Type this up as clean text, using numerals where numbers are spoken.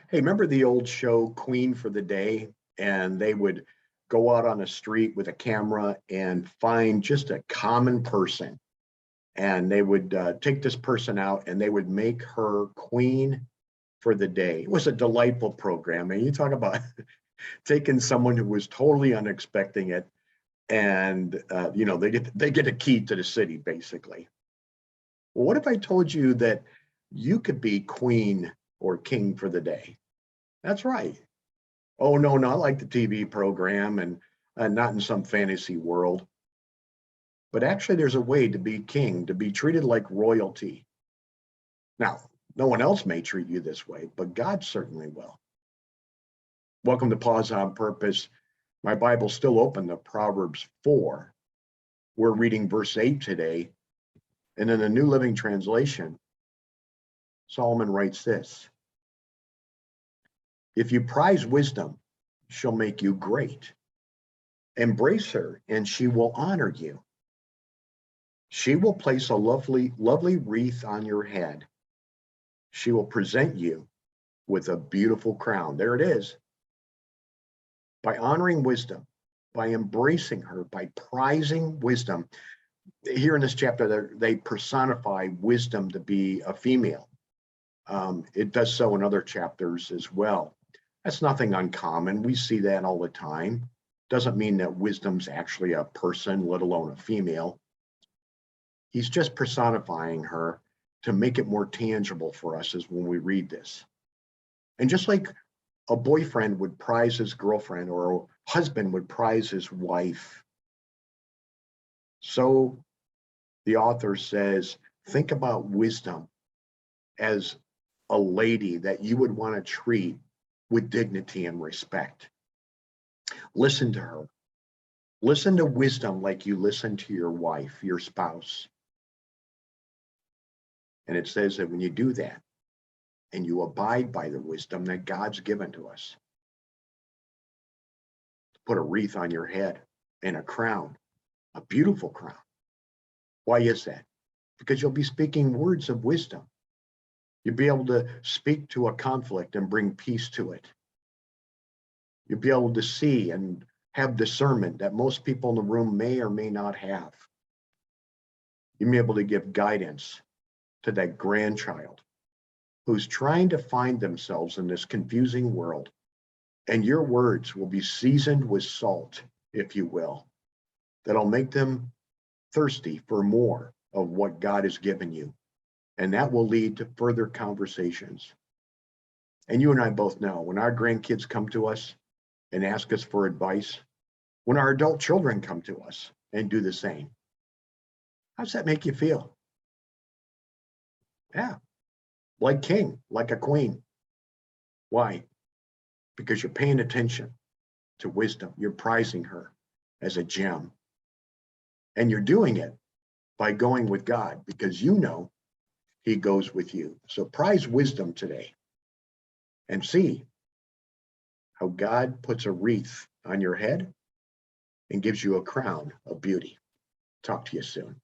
Hey, remember the old show Queen for the Day? And they would go out on the street with a camera and find just a common person. And they would take this person out and they would make her queen for the day. It was a delightful program. And you talk about taking someone who was totally unexpecting it and they get a key to the city basically. Well, what if I told you that you could be queen or king for the day? That's right. Oh, no, not like the TV program and not in some fantasy world, but actually there's a way to be king, to be treated like royalty. Now, no one else may treat you this way, but God certainly will. Welcome to Pause on Purpose. My Bible's still open to Proverbs 4. We're reading verse 8 today. And in the New Living Translation, Solomon writes this: If you prize wisdom, she'll make you great. Embrace her, and she will honor you. She will place a lovely, lovely wreath on your head. She will present you with a beautiful crown. There it is. By honoring wisdom, by embracing her, by prizing wisdom. Here in this chapter, they personify wisdom to be a female. It does so in other chapters as well. That's nothing uncommon. We see that all the time. Doesn't mean that wisdom's actually a person, let alone a female. He's just personifying her to make it more tangible for us as when we read this. And just like a boyfriend would prize his girlfriend or a husband would prize his wife, so the author says, think about wisdom as a lady that you would want to treat with dignity and respect. Listen to her. Listen to wisdom like you listen to your wife, your spouse. And it says that when you do that and you abide by the wisdom that God's given to us, put a wreath on your head and a crown, a beautiful crown. Why is that? Because you'll be speaking words of wisdom. You'll be able to speak to a conflict and bring peace to it. You'll be able to see and have discernment that most people in the room may or may not have. You'll be able to give guidance to that grandchild who's trying to find themselves in this confusing world. And your words will be seasoned with salt, if you will, that'll make them thirsty for more of what God has given you. And that will lead to further conversations. And you and I both know when our grandkids come to us and ask us for advice, when our adult children come to us and do the same, how does that make you feel? Yeah, like king, like a queen. Why? Because you're paying attention to wisdom. You're prizing her as a gem. And you're doing it by going with God because you know he goes with you. So prize wisdom today and see how God puts a wreath on your head and gives you a crown of beauty. Talk to you soon.